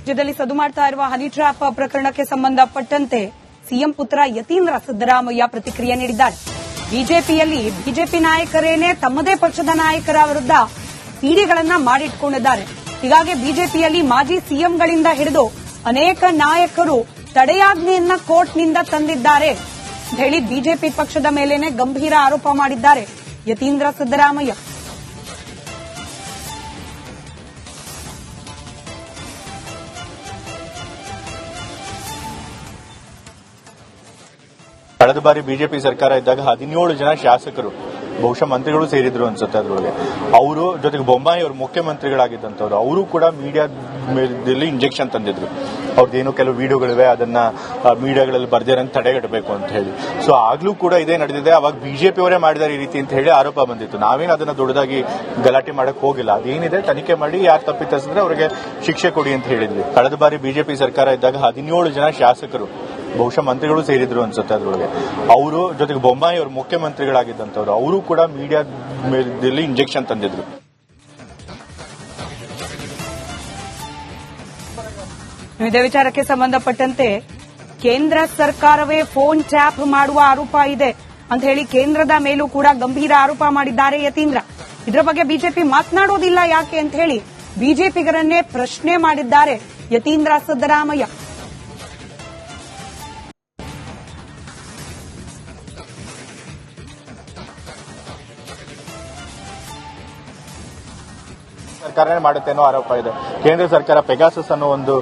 ರಾಜ್ಯದಲ್ಲಿ ಸದ್ದು ಮಾಡ್ತಾ ಇರುವ ಹನಿ ಟ್ರ್ಯಾಪ್ ಪ್ರಕರಣಕ್ಕೆ ಸಂಬಂಧಪಟ್ಟಂತೆ ಸಿಎಂ ಪುತ್ರ ಯತೀಂದ್ರ ಸಿದ್ದರಾಮಯ್ಯ ಪ್ರತಿಕ್ರಿಯೆ ನೀಡಿದ್ದಾರೆ. ಬಿಜೆಪಿಯಲ್ಲಿ ಬಿಜೆಪಿ ನಾಯಕರೇನೆ ತಮ್ಮದೇ ಪಕ್ಷದ ನಾಯಕರ ವಿರುದ್ಧ ಸಿಡಿಗಳನ್ನ ಮಾಡಿಟ್ಕೊಂಡಿದ್ದಾರೆ. ಹೀಗಾಗಿ ಬಿಜೆಪಿಯಲ್ಲಿ ಮಾಜಿ ಸಿಎಂಗಳಿಂದ ಹಿಡಿದು ಅನೇಕ ನಾಯಕರು ತಡೆಯಾಜ್ಞೆಯನ್ನ ಕೋರ್ಟ್ನಿಂದ ತಂದಿದ್ದಾರೆ ಅಂತ ಹೇಳಿ ಬಿಜೆಪಿ ಪಕ್ಷದ ಮೇಲೇನೆ ಗಂಭೀರ ಆರೋಪ ಮಾಡಿದ್ದಾರೆ ಯತೀಂದ್ರ ಸಿದ್ದರಾಮಯ್ಯ. ಕಳೆದ ಬಾರಿ ಬಿಜೆಪಿ ಸರ್ಕಾರ ಇದ್ದಾಗ 17 ಜನ ಶಾಸಕರು ಬಹುಶಃ ಮಂತ್ರಿಗಳು ಸೇರಿದ್ರು ಅನ್ಸುತ್ತೆ. ಅದರೊಳಗೆ ಅವರು ಜೊತೆಗೆ ಬೊಮ್ಮಾಯಿ ಅವರು ಮುಖ್ಯಮಂತ್ರಿಗಳಾಗಿದ್ದಂಥವ್ರು ಅವರು ಕೂಡ ಮೀಡಿಯಾದಲ್ಲಿ ಇಂಜೆಕ್ಷನ್ ತಂದಿದ್ರು. ಅವ್ರದ್ದೇನು ಕೆಲವು ವಿಡಿಯೋಗಳಿವೆ, ಅದನ್ನ ಮೀಡಿಯಾಗಳಲ್ಲಿ ಬರ್ದಿರಂಗೆ ತಡೆಗಟ್ಟಬೇಕು ಅಂತ ಹೇಳಿ. ಸೊ ಆಗ್ಲೂ ಕೂಡ ಇದೇ ನಡೆದಿದೆ. ಅವಾಗ ಬಿಜೆಪಿ ಅವರೇ ಮಾಡಿದಾರೆ ಈ ರೀತಿ ಅಂತ ಹೇಳಿ ಆರೋಪ ಬಂದಿತ್ತು. ನಾವೇನು ಅದನ್ನ ದೊಡ್ಡದಾಗಿ ಗಲಾಟೆ ಮಾಡಕ್ ಹೋಗಿಲ್ಲ. ಅದೇನಿದೆ ತನಿಖೆ ಮಾಡಿ ಯಾರು ತಪ್ಪಿತಸಿದ್ರೆ ಅವರಿಗೆ ಶಿಕ್ಷೆ ಕೊಡಿ ಅಂತ ಹೇಳಿದ್ವಿ. ಕಳೆದ ಬಾರಿ ಬಿಜೆಪಿ ಸರ್ಕಾರ ಇದ್ದಾಗ 17 ಜನ ಶಾಸಕರು ಬಹುಶಃ ಮಂತ್ರಿಗಳು ಸೇರಿದ್ರು ಅನ್ಸುತ್ತೆ. ಅದರೊಳಗೆ ಅವರು ಜೊತೆಗೆ ಬೊಮ್ಮಾಯಿ ಅವರು ಮುಖ್ಯಮಂತ್ರಿಗಳಾಗಿದ್ದಂಥವ್ರು ಅವರು ಕೂಡ ಮೀಡಿಯಾದಲ್ಲಿ ಇಂಜೆಕ್ಷನ್ ತಂದಿದ್ರು. ಇದೇ ವಿಚಾರಕ್ಕೆ ಸಂಬಂಧಪಟ್ಟಂತೆ ಕೇಂದ್ರ ಸರ್ಕಾರವೇ ಫೋನ್ ಟ್ಯಾಪ್ ಮಾಡುವ ಆರೋಪ ಇದೆ ಅಂತ ಹೇಳಿ ಕೇಂದ್ರದ ಮೇಲೂ ಕೂಡ ಗಂಭೀರ ಆರೋಪ ಮಾಡಿದ್ದಾರೆ ಯತೀಂದ್ರ. ಇದರ ಬಗ್ಗೆ ಬಿಜೆಪಿ ಮಾತನಾಡೋದಿಲ್ಲ ಯಾಕೆ ಅಂತ ಹೇಳಿ ಬಿಜೆಪಿಗರನ್ನೇ ಪ್ರಶ್ನೆ ಮಾಡಿದ್ದಾರೆ ಯತೀಂದ್ರ ಸಿದ್ದರಾಮಯ್ಯ. ಸರ್ಕಾರನೇ ಮಾಡುತ್ತೆ ಅನ್ನೋ ಆರೋಪ ಇದೆ. ಕೇಂದ್ರ ಸರ್ಕಾರ ಪೆಗಾಸಸ್ ಅನ್ನೋ ಒಂದು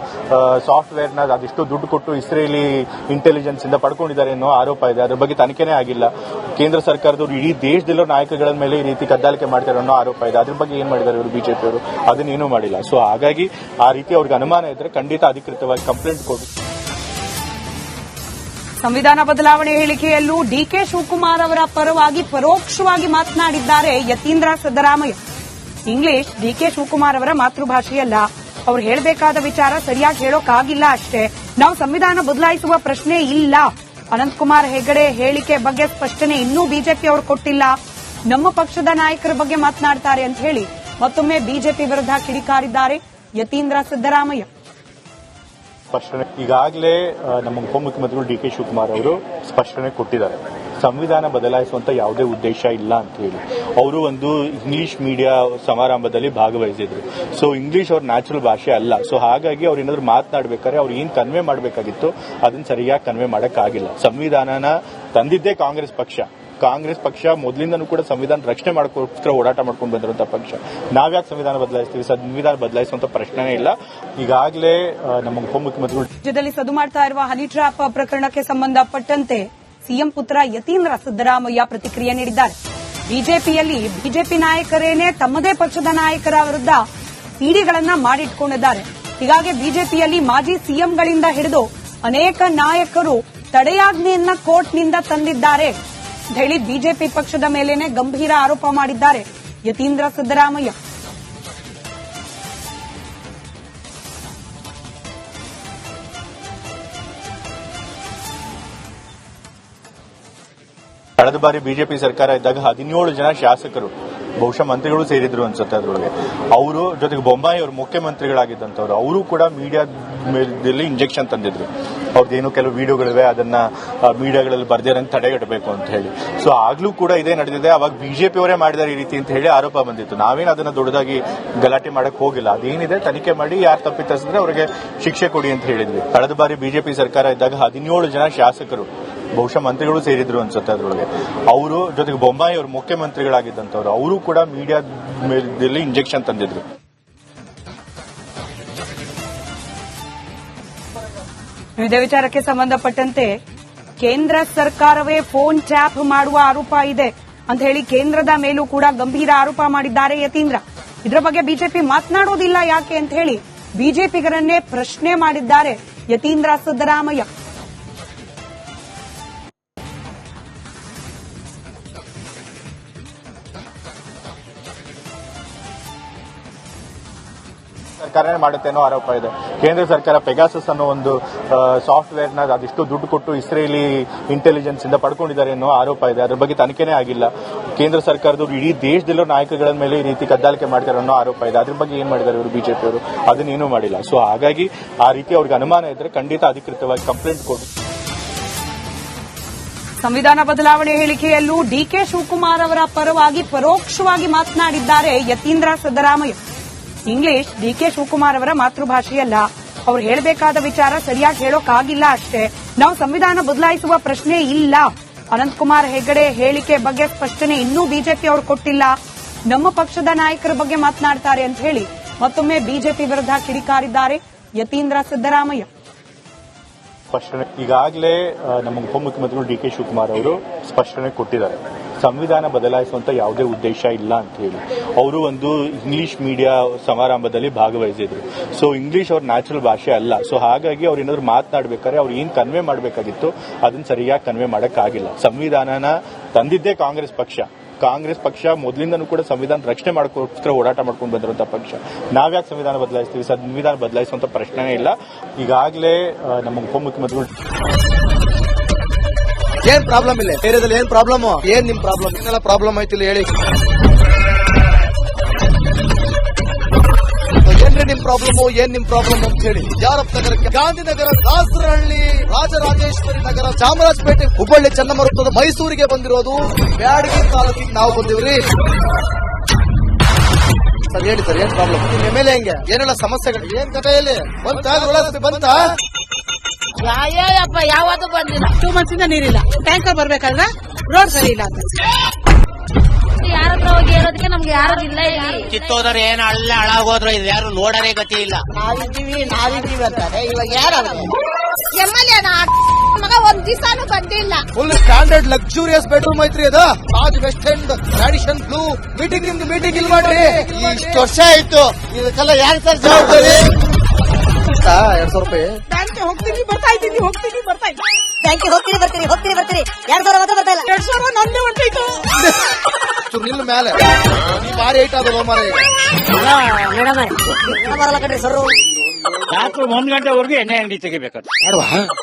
ಸಾಫ್ಟ್ವೇರ್ ನ ಅದಿಷ್ಟು ದುಡ್ಡು ಕೊಟ್ಟು ಇಸ್ರೇಲಿ ಇಂಟೆಲಿಜೆನ್ಸ್ ಇಂದ ಪಡ್ಕೊಂಡಿದ್ದಾರೆ ಅನ್ನೋ ಆರೋಪ ಇದೆ. ಅದ್ರ ಬಗ್ಗೆ ತನಿಖೆನೇ ಆಗಿಲ್ಲ. ಕೇಂದ್ರ ಸರ್ಕಾರದವರು ಇಡೀ ದೇಶದಲ್ಲಿರೋ ನಾಯಕಗಳ ಮೇಲೆ ಈ ರೀತಿ ಕದ್ದಾಲಿಕೆ ಮಾಡ್ತಾರೆ ಅನ್ನೋ ಆರೋಪ ಇದೆ. ಅದ್ರ ಬಗ್ಗೆ ಏನ್ ಮಾಡಿದ್ದಾರೆ ಇವರು ಬಿಜೆಪಿ ಅವರು? ಅದನ್ನೇನೂ ಮಾಡಿಲ್ಲ. ಸೊ ಹಾಗಾಗಿ ಆ ರೀತಿ ಅವ್ರಿಗೆ ಅನುಮಾನ ಇದ್ರೆ ಖಂಡಿತ ಅಧಿಕೃತವಾಗಿ ಕಂಪ್ಲೇಂಟ್ ಕೊಡಿ. ಸಂವಿಧಾನ ಬದಲಾವಣೆ ಹೇಳಿಕೆಯಲ್ಲೂ ಡಿಕೆ ಶಿವಕುಮಾರ್ ಅವರ ಪರವಾಗಿ ಪರೋಕ್ಷವಾಗಿ ಮಾತನಾಡಿದ್ದಾರೆ ಯತೀಂದ್ರ ಸಿದ್ದರಾಮಯ್ಯ. ಇಂಗ್ಲಿಷ್ ಡಿಕೆ ಶಿವಕುಮಾರ್ ಅವರ ಮಾತೃಭಾಷೆಯಲ್ಲ. ಅವ್ರು ಹೇಳಬೇಕಾದ ವಿಚಾರ ಸರಿಯಾಗಿ ಹೇಳೋಕ್ಕಾಗಿಲ್ಲ ಅಷ್ಟೇ. ನಾವು ಸಂವಿಧಾನ ಬದಲಾಯಿಸುವ ಪ್ರಶ್ನೆ ಇಲ್ಲ. ಅನಂತಕುಮಾರ್ ಹೆಗಡೆ ಹೇಳಿಕೆ ಬಗ್ಗೆ ಸ್ಪಷ್ಟನೆ ಇನ್ನೂ ಬಿಜೆಪಿ ಅವರು ಕೊಟ್ಟಿಲ್ಲ. ನಮ್ಮ ಪಕ್ಷದ ನಾಯಕರ ಬಗ್ಗೆ ಮಾತನಾಡ್ತಾರೆ ಅಂತ ಹೇಳಿ ಮತ್ತೊಮ್ಮೆ ಬಿಜೆಪಿ ವಿರುದ್ಧ ಕಿಡಿಕಾರಿದ್ದಾರೆ ಯತೀಂದ್ರ ಸಿದ್ದರಾಮಯ್ಯ. ಸ್ಪಷ್ಟನೆ ಈಗಾಗಲೇ ನಮ್ಮ ಉಪಮುಖ್ಯಮಂತ್ರಿಗಳು ಡಿಕೆ ಶಿವಕುಮಾರ್ ಅವರು ಸ್ಪಷ್ಟನೆ ಕೊಟ್ಟಿದ್ದಾರೆ. ಸಂವಿಧಾನ ಬದಲಾಯಿಸುವಂತ ಯಾವುದೇ ಉದ್ದೇಶ ಇಲ್ಲ ಅಂತ ಹೇಳಿ. ಅವರು ಒಂದು ಇಂಗ್ಲಿಷ್ ಮೀಡಿಯಾ ಸಮಾರಂಭದಲ್ಲಿ ಭಾಗವಹಿಸಿದ್ರು. ಸೊ ಇಂಗ್ಲಿಷ್ ಅವ್ರ ನ್ಯಾಚುರಲ್ ಭಾಷೆ ಅಲ್ಲ. ಸೊ ಹಾಗಾಗಿ ಅವ್ರು ಏನಾದ್ರು ಮಾತನಾಡಬೇಕಾದ್ರೆ ಅವ್ರು ಏನ್ ಕನ್ವೆ ಮಾಡಬೇಕಾಗಿತ್ತು ಅದನ್ನ ಸರಿಯಾಗಿ ಕನ್ವೆ ಮಾಡಕ್ಕಾಗಿಲ್ಲ. ಸಂವಿಧಾನನ ತಂದಿದ್ದೇ ಕಾಂಗ್ರೆಸ್ ಪಕ್ಷ ಮೊದಲಿಂದನೂ ಕೂಡ ಸಂವಿಧಾನ ರಕ್ಷಣೆ ಮಾಡೋಕ್ಕೋಸ್ಕರ ಓಡಾಟ ಮಾಡ್ಕೊಂಡು ಬಂದಿರುವಂತಹ ಪಕ್ಷ. ನಾವ್ಯಾಕೆ ಸಂವಿಧಾನ ಬದಲಾಯಿಸ್ತೀವಿ? ಸಂವಿಧಾನ ಬದಲಾಯಿಸುವಂತ ಪ್ರಶ್ನೆನೇ ಇಲ್ಲ. ಈಗಾಗಲೇ ನಮ್ಮ ಉಪಮುಖ್ಯಮಂತ್ರಿಗಳು ರಾಜ್ಯದಲ್ಲಿ ಸದ್ದು ಮಾಡ್ತಾ ಇರುವ ಹನಿ ಟ್ರ್ಯಾಪ್ ಪ್ರಕರಣಕ್ಕೆ ಸಂಬಂಧಪಟ್ಟಂತೆ ಸಿಎಂ ಪುತ್ರ ಯತೀಂದ್ರ ಸಿದ್ದರಾಮಯ್ಯ ಪ್ರತಿಕ್ರಿಯೆ ನೀಡಿದ್ದಾರೆ. ಬಿಜೆಪಿಯಲ್ಲಿ ಬಿಜೆಪಿ ನಾಯಕರೇನೆ ತಮ್ಮದೇ ಪಕ್ಷದ ನಾಯಕರ ವಿರುದ್ಧ ಸಿಡಿಗಳನ್ನ ಮಾಡಿಟ್ಕೊಂಡಿದ್ದಾರೆ. ಹೀಗಾಗಿ ಬಿಜೆಪಿಯಲ್ಲಿ ಮಾಜಿ ಸಿಎಂಗಳಿಂದ ಹಿಡಿದು ಅನೇಕ ನಾಯಕರು ತಡೆಯಾಜ್ಞೆಯನ್ನ ಕೋರ್ಟ್ನಿಂದ ತಂದಿದ್ದಾರೆ ಅಂತ ಹೇಳಿ ಬಿಜೆಪಿ ಪಕ್ಷದ ಮೇಲೇನೆ ಗಂಭೀರ ಆರೋಪ ಮಾಡಿದ್ದಾರೆ ಯತೀಂದ್ರ ಸಿದ್ದರಾಮಯ್ಯ. ಕಳೆದ ಬಾರಿ ಬಿಜೆಪಿ ಸರ್ಕಾರ ಇದ್ದಾಗ 17 ಜನ ಶಾಸಕರು ಬಹುಶಃ ಮಂತ್ರಿಗಳು ಸೇರಿದ್ರು ಅನ್ಸುತ್ತೆ. ಅದರೊಳಗೆ ಅವರು ಜೊತೆಗೆ ಬೊಮ್ಮಾಯಿ ಅವರು ಮುಖ್ಯಮಂತ್ರಿಗಳಾಗಿದ್ದಂಥವ್ರು ಅವರು ಕೂಡ ಮೀಡಿಯಾದಲ್ಲಿ ಇಂಜೆಕ್ಷನ್ ತಂದಿದ್ರು. ಅವ್ರದ್ದೇನು ಕೆಲವು ವಿಡಿಯೋಗಳಿವೆ, ಅದನ್ನ ಮೀಡಿಯಾಗಳಲ್ಲಿ ಬರ್ದಿರಂಗೆ ತಡೆಗಟ್ಟಬೇಕು ಅಂತ ಹೇಳಿ. ಸೊ ಆಗ್ಲೂ ಕೂಡ ಇದೇ ನಡೆದಿದೆ. ಅವಾಗ ಬಿಜೆಪಿ ಅವರೇ ಮಾಡಿದಾರೆ ಈ ರೀತಿ ಅಂತ ಹೇಳಿ ಆರೋಪ ಬಂದಿತ್ತು. ನಾವೇನು ಅದನ್ನ ದೊಡ್ಡದಾಗಿ ಗಲಾಟೆ ಮಾಡಕ್ ಹೋಗಿಲ್ಲ. ಅದೇನಿದೆ ತನಿಖೆ ಮಾಡಿ ಯಾರು ತಪ್ಪಿತಸಿದ್ರೆ ಅವರಿಗೆ ಶಿಕ್ಷೆ ಕೊಡಿ ಅಂತ ಹೇಳಿದ್ವಿ. ಕಳೆದ ಬಾರಿ ಬಿಜೆಪಿ ಸರ್ಕಾರ ಇದ್ದಾಗ 17 ಜನ ಶಾಸಕರು ಬಹುಶಃ ಮಂತ್ರಿಗಳು ಸೇರಿದ್ರು ಅನ್ಸುತ್ತೆ. ಅದರೊಳಗೆ ಅವರು ಜೊತೆಗೆ ಬೊಮ್ಮಾಯಿ ಅವರು ಮುಖ್ಯಮಂತ್ರಿಗಳಾಗಿದ್ದಂಥವ್ರು ಅವರು ಕೂಡ ಮೀಡಿಯಾದಲ್ಲಿ ಇಂಜೆಕ್ಷನ್ ತಂದಿದ್ರು. ಇದೇ ವಿಚಾರಕ್ಕೆ ಸಂಬಂಧಪಟ್ಟಂತೆ ಕೇಂದ್ರ ಸರ್ಕಾರವೇ ಫೋನ್ ಟ್ಯಾಪ್ ಮಾಡುವ ಆರೋಪ ಇದೆ ಅಂತ ಹೇಳಿ ಕೇಂದ್ರದ ಮೇಲೂ ಕೂಡ ಗಂಭೀರ ಆರೋಪ ಮಾಡಿದ್ದಾರೆ ಯತೀಂದ್ರ. ಇದರ ಬಗ್ಗೆ ಬಿಜೆಪಿ ಮಾತನಾಡೋದಿಲ್ಲ ಯಾಕೆ ಅಂತ ಹೇಳಿ ಬಿಜೆಪಿಗರನ್ನೇ ಪ್ರಶ್ನೆ ಮಾಡಿದ್ದಾರೆ ಯತೀಂದ್ರ ಸಿದ್ದರಾಮಯ್ಯ. ಸರ್ಕಾರನೇ ಮಾಡುತ್ತೆ ಅನ್ನೋ ಆರೋಪ ಇದೆ. ಕೇಂದ್ರ ಸರ್ಕಾರ ಪೆಗಾಸಸ್ ಅನ್ನೋ ಒಂದು ಸಾಫ್ಟ್ವೇರ್ ನ ಅದಿಷ್ಟು ದುಡ್ಡು ಕೊಟ್ಟು ಇಸ್ರೇಲಿ ಇಂಟೆಲಿಜೆನ್ಸ್ ಇಂದ ಪಡ್ಕೊಂಡಿದ್ದಾರೆ ಅನ್ನೋ ಆರೋಪ ಇದೆ. ಅದ್ರ ಬಗ್ಗೆ ತನಿಖೆನೇ ಆಗಿಲ್ಲ. ಕೇಂದ್ರ ಸರ್ಕಾರದವರು ಇಡೀ ದೇಶದಲ್ಲಿರೋ ನಾಯಕಗಳ ಮೇಲೆ ಈ ರೀತಿ ಕದ್ದಾಲಿಕೆ ಮಾಡ್ತಾರೆ ಅನ್ನೋ ಆರೋಪ ಇದೆ. ಅದ್ರ ಬಗ್ಗೆ ಏನ್ ಮಾಡಿದ್ದಾರೆ ಇವರು ಬಿಜೆಪಿ ಅವರು? ಅದನ್ನೇನೂ ಮಾಡಿಲ್ಲ. ಸೊ ಹಾಗಾಗಿ ಆ ರೀತಿ ಅವ್ರಿಗೆ ಅನುಮಾನ ಇದ್ರೆ ಖಂಡಿತ ಅಧಿಕೃತವಾಗಿ ಕಂಪ್ಲೇಂಟ್ ಕೊಡಿ. ಸಂವಿಧಾನ ಬದಲಾವಣೆ ಹೇಳಿಕೆಯಲ್ಲೂ ಡಿಕೆ ಶಿವಕುಮಾರ್ ಅವರ ಪರವಾಗಿ ಪರೋಕ್ಷವಾಗಿ ಮಾತನಾಡಿದ್ದಾರೆ ಯತೀಂದ್ರ ಸಿದ್ದರಾಮಯ್ಯ. ಇಂಗ್ಲಿಷ್ ಡಿಕೆ ಶಿವಕುಮಾರ್ ಅವರ ಮಾತೃಭಾಷೆಯಲ್ಲ. ಅವ್ರು ಹೇಳಬೇಕಾದ ವಿಚಾರ ಸರಿಯಾಗಿ ಹೇಳೋಕ್ಕಾಗಿಲ್ಲ ಅಷ್ಟೇ. ನಾವು ಸಂವಿಧಾನ ಬದಲಾಯಿಸುವ ಪ್ರಶ್ನೆ ಇಲ್ಲ. ಅನಂತಕುಮಾರ್ ಹೆಗಡೆ ಹೇಳಿಕೆ ಬಗ್ಗೆ ಸ್ಪಷ್ಟನೆ ಇನ್ನೂ ಬಿಜೆಪಿ ಅವರು ಕೊಟ್ಟಿಲ್ಲ. ನಮ್ಮ ಪಕ್ಷದ ನಾಯಕರ ಬಗ್ಗೆ ಮಾತನಾಡ್ತಾರೆ ಅಂತ ಹೇಳಿ ಮತ್ತೊಮ್ಮೆ ಬಿಜೆಪಿ ವಿರುದ್ಧ ಕಿಡಿಕಾರಿದ್ದಾರೆ ಯತೀಂದ್ರ ಸಿದ್ದರಾಮಯ್ಯ. ಸ್ಪಷ್ಟನೆ ಈಗಾಗಲೇ ನಮ್ಮ ಉಪಮುಖ್ಯಮಂತ್ರಿಗಳು ಡಿ ಕೆ ಶಿವಕುಮಾರ್ ಅವರು ಸ್ಪಷ್ಟನೆ ಕೊಟ್ಟಿದ್ದಾರೆ. ಸಂವಿಧಾನ ಬದಲಾಯಿಸುವಂತ ಯಾವುದೇ ಉದ್ದೇಶ ಇಲ್ಲ ಅಂತ ಹೇಳಿ. ಅವರು ಒಂದು ಇಂಗ್ಲಿಷ್ ಮೀಡಿಯಾ ಸಮಾರಂಭದಲ್ಲಿ ಭಾಗವಹಿಸಿದ್ರು. ಸೊ ಇಂಗ್ಲಿಷ್ ಅವ್ರ ನ್ಯಾಚುರಲ್ ಭಾಷೆ ಅಲ್ಲ. ಸೊ ಹಾಗಾಗಿ ಅವ್ರು ಏನಾದ್ರು ಮಾತನಾಡಬೇಕಾದ್ರೆ ಅವ್ರು ಏನ್ ಕನ್ವೆ ಮಾಡಬೇಕಾಗಿತ್ತು ಅದನ್ನ ಸರಿಯಾಗಿ ಕನ್ವೆ ಮಾಡಕ್ಕಾಗಿಲ್ಲ. ಸಂವಿಧಾನನ ತಂದಿದ್ದೇ ಕಾಂಗ್ರೆಸ್ ಪಕ್ಷ ಮೊದಲಿಂದನೂ ಕೂಡ ಸಂವಿಧಾನ ರಕ್ಷಣೆ ಮಾಡೋಕ್ಕೋಸ್ಕರ ಹೋರಾಟ ಮಾಡ್ಕೊಂಡು ಬಂದಿರುವಂತಹ ಪಕ್ಷ. ನಾವ್ಯಾಕೆ ಸಂವಿಧಾನ ಬದಲಾಯಿಸ್ತೀವಿ? ಸಂವಿಧಾನ ಬದಲಾಯಿಸುವಂತ ಪ್ರಶ್ನೆನೇ ಇಲ್ಲ. ಈಗಾಗಲೇ ನಮ್ಮ ಉಪಮುಖ್ಯಮಂತ್ರಿಗಳು ಏನ್ ಪ್ರಾಬ್ಲಮ್ ಇಲ್ಲ ಏರಿಯಾದಲ್ಲಿ ಏನ್ ಪ್ರಾಬ್ಲಮ್ ಏನ್ ನಿಮ್ ಪ್ರಾಬ್ಲಮ್ ಏನೆಲ್ಲ ಪ್ರಾಬ್ಲಮ್ ಆಯ್ತಿಲ್ಲ ಹೇಳಿ. ಏನ್ರಿ ನಿಮ್ ಪ್ರಾಬ್ಲಮ್ ಅಂತ ಹೇಳಿ. ಯಾರಪ್ಪ ನಗರಕ್ಕೆ ಗಾಂಧಿನಗರ, ದಾಸರಹಳ್ಳಿ, ರಾಜರಾಜೇಶ್ವರಿ ನಗರ, ಚಾಮರಾಜಪೇಟೆ, ಹುಬ್ಬಳ್ಳಿ, ಚನ್ನಮರುತ್ತದ ಮೈಸೂರಿಗೆ ಬಂದಿರೋದು ಬ್ಯಾಡಗಿ ತಾಲೂಕಿಗೆ ನಾವು ಬಂದಿವ್ರಿ. ಸರ್ ಹೇಳಿ ಸರ್ ಏನ್ ಪ್ರಾಬ್ಲಮ್? ನಿಮ್ ಎಮ್ಎಲ್ಎ ಹೆಂಗೆ ಏನೆಲ್ಲ ಸಮಸ್ಯೆಗಳು ಏನ್ ಕಥೆಯಲ್ಲಿ ಬಂತ ಯಾಯಪ್ಪ ಯಾವತ್ತೂ ಬಂದಿಲ್ಲ. 2 months ಇಂದ ನೀರಿಲ್ಲ. ಟ್ಯಾಂಕರ್ ಬರ್ಬೇಕಾದ್ರೆ ರೋಡ್ ಸರಿ ಇಲ್ಲ ಅಂತ ಯಾರ ಹತ್ರ ಹೋಗಿ ಹೇಳೋದಕ್ಕೆ ನಮ್ಗೆ ಯಾರು ಇಲ್ಲ. ಕಿತ್ತೋದ್ರೆ ಏನು ಅಲ್ಲ ಹಾಳಾಗೋದ್ರು ಇದು ಯಾರು ನೋಡರೇ ಗತಿ ಇಲ್ಲ. ನಾವಿದ್ದೀವಿ ಅಂತಾರೆ. ಇವಾಗ ಯಾರು ಎಮ್ಎಲ್ಎ ಮಗ ಒಂದ್ ದಿವಸಾನು ಬಂದಿಲ್ಲ. ಫುಲ್ ಸ್ಟ್ಯಾಂಡರ್ಡ್ ಲಕ್ಸುರಿಯಸ್ ಬೆಡ್ರೂಮ್ ಐತ್ರಿ ಅದು. Taj West End Radisson Blu. Meeting ಇಲ್ಲಿ ಮಾಡ್ರಿ. ಇಷ್ಟು ವರ್ಷ ಆಯ್ತು. ಇದಕ್ಕೆಲ್ಲ ಯಾರು ಸರ್ ಜವಾಬ್ದಾರಿ? 200 ರೂಪಾಯಿ ಹೋಗ್ತೀನಿ ಬರ್ತಾ ಇದ್ದೀನಿ. ಬ್ಯಾಂಕಿಗೆ ಹೋಗ್ತೀನಿ ಬರ್ತೀನಿ 2,000 ಮಾತ್ರ ಬರ್ತಾ ಇಲ್ಲ. 2,000 ನಂದೇ ಹೊಂಟೈತು. ನಿಲ್ಲ ಮೇಲೆ ಭಾರಿ ಐಟ್ ಅದು ಮಾರ. ಮೇಡಮ್ ಬರಲ್ಲ ಕಣ್ರಿ ಸರ್. ರಾತ್ರಿ 1 ಗಂಟೆವರೆಗೂ ಎಣ್ಣೆ ಅಂಗಡಿ ತೆಗಿಬೇಕಾದ್ರೆ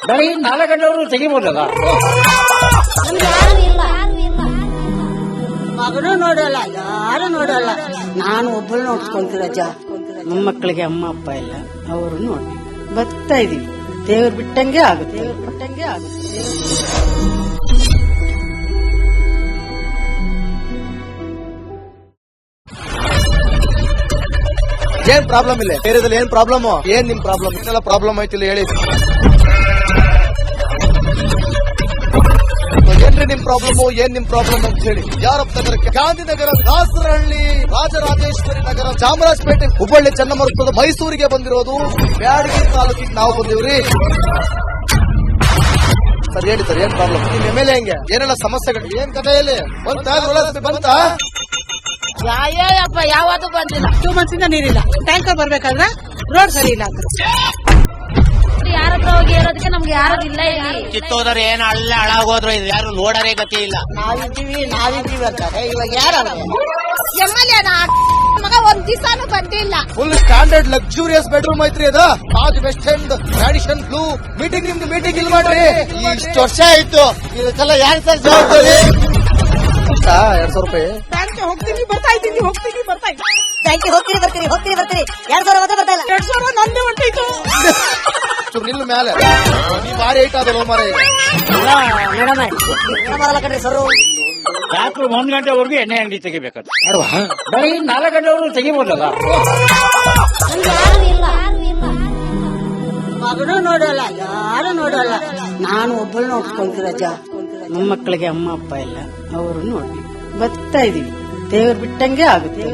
ಬೆಳಿಗ್ಗೆ 4 ಗಂಟೆವರೆಗೂ ತೆಗಿಬೋದಲ್ಲ. ಮಗನೂ ನೋಡಲ್ಲ, ಯಾರು ನೋಡಲ್ಲ. ನಾನು ಒಬ್ಬಳು ನೋಡ್ಸ್ಕೊಂತೀರಜ್ಜ. ಮೊಮ್ಮಕ್ಕಳಿಗೆ ಅಮ್ಮ ಅಪ್ಪ ಇಲ್ಲ, ಅವರು ನೋಡಿ ಬರ್ತಾ ಇದೀವಿ. ದೇವ್ರು ಬಿಟ್ಟಂಗೆ ಆಗುತ್ತೆ. ಏನ್ ಪ್ರಾಬ್ಲಮ್ ಇಲ್ಲ ಏರಿಯಾದಲ್ಲಿ ಏನ್ ಪ್ರಾಬ್ಲಮ್ ಏನ್ ನಿಮ್ ಪ್ರಾಬ್ಲಮ್ ಏನೆಲ್ಲ ಪ್ರಾಬ್ಲಮ್ ಆಯ್ತಿಲ್ಲ ಹೇಳಿ. ಏನ್ರಿ ನಿಮ್ ಪ್ರಾಬ್ಲಮ್ ಅಂತ ಹೇಳಿ. ಯಾರಪ್ಪ ನಗರಕ್ಕೆ ಗಾಂಧಿನಗರ, ದಾಸರಹಳ್ಳಿ, ರಾಜರಾಜೇಶ್ವರಿ ನಗರ, ಚಾಮರಾಜಪೇಟೆ, ಹುಬ್ಬಳ್ಳಿ, ಚನ್ನಮರುತ್ತದ ಮೈಸೂರಿಗೆ ಬಂದಿರೋದು ಬ್ಯಾಡಗಿ ತಾಲೂಕಿಗೆ ನಾವು ಬಂದಿವ್ರಿ. ಸರ್ ಹೇಳಿ ಸರ್ ಏನ್ ಪ್ರಾಬ್ಲಮ್? ನಿಮ್ ಎಮ್ಎಲ್ಎ ಹೆಂಗೆ ಏನೆಲ್ಲ ಸಮಸ್ಯೆಗಳು ಏನ್ ಕಥೆಯಲ್ಲಿ ಬಂತ ಯಾಯಪ್ಪ ಯಾವತ್ತೂ ಬಂದಿಲ್ಲ. 2 months ಇಂದ ನೀರಿಲ್ಲ. ಟ್ಯಾಂಕರ್ ಬರ್ಬೇಕಾದ್ರೆ ರೋಡ್ ಸರಿ ಇಲ್ಲ ಅಂತ ಯಾರ ಹತ್ರ ಹೋಗಿ ಹೇಳೋದಕ್ಕೆ ನಮ್ಗೆ ಯಾರು ಇಲ್ಲ. ಕಿತ್ತೋದ್ರೆ ಏನು ಅಲ್ಲ ಹಾಳಾಗೋದ್ರು ಇದು ಯಾರು ನೋಡರೇ ಗತಿ ಇಲ್ಲ. ನಾವಿದ್ದೀವಿ ಅಂತಾರೆ. ಇವಾಗ ಯಾರು ಎಮ್ಎಲ್ಎ ಮಗ ಒಂದ್ ದಿವಸಾನು ಬಂದಿಲ್ಲ. ಫುಲ್ ಸ್ಟ್ಯಾಂಡರ್ಡ್ ಲಕ್ಸುರಿಯಸ್ ಬೆಡ್ರೂಮ್ ಐತ್ರಿ ಅದು. Taj West End Radisson Blu. Meeting ಇಲ್ಲಿ ಮಾಡ್ರಿ. ಇಷ್ಟು ವರ್ಷ ಆಯ್ತು. ಇದಕ್ಕೆಲ್ಲ ಯಾರು ಸರ್ ಜವಾಬ್ದಾರಿ? 200 ರೂಪಾಯಿ ಬ್ಯಾಂಕಿಗೆ ಹೋಗ್ತೀನಿ ಬರ್ತಾ ಇದ್ದೀನಿ. ಬ್ಯಾಂಕಿಗೆ ಹೋಗ್ತೀನಿ ಬರ್ತೀನಿ 2,000 ಮಾತ್ರ ಬರ್ತಾ ಇಲ್ಲ. 2,000 ನಂದೇ ಹೊಂಟೈತು. ನಿಲ್ಲ ಮೇಲೆ ಭಾರಿ ಐಟ್ ಅದು ಮಾರ. ಮೇಡಮ್ ಬರಲ್ಲ ಕಣ್ರಿ ಸರ್. ರಾತ್ರಿ 1 ಗಂಟೆವರೆಗೂ ಎಣ್ಣೆ ಅಂಗಡಿ ತೆಗಿಬೇಕಾದ್ರೆ ಬೆಳಿಗ್ಗೆ 4 ಗಂಟೆವರೆಗೂ ತೆಗಿಬೋದಲ್ಲ. ಮಗನೂ ನೋಡಲ್ಲ, ಯಾರು ನೋಡಲ್ಲ. ನಾನು ಒಬ್ಬಳು ನೋಡ್ಸ್ಕೊಂತೀರಜ್ಜ. ಮೊಮ್ಮಕ್ಕಳಿಗೆ ಅಮ್ಮ ಅಪ್ಪ ಇಲ್ಲ, ಅವರು ನೋಡಿ ಬರ್ತಾ ಇದೀವಿ. ದೇವ್ರು ಬಿಟ್ಟಂಗೆ ಆಗುತ್ತೆ.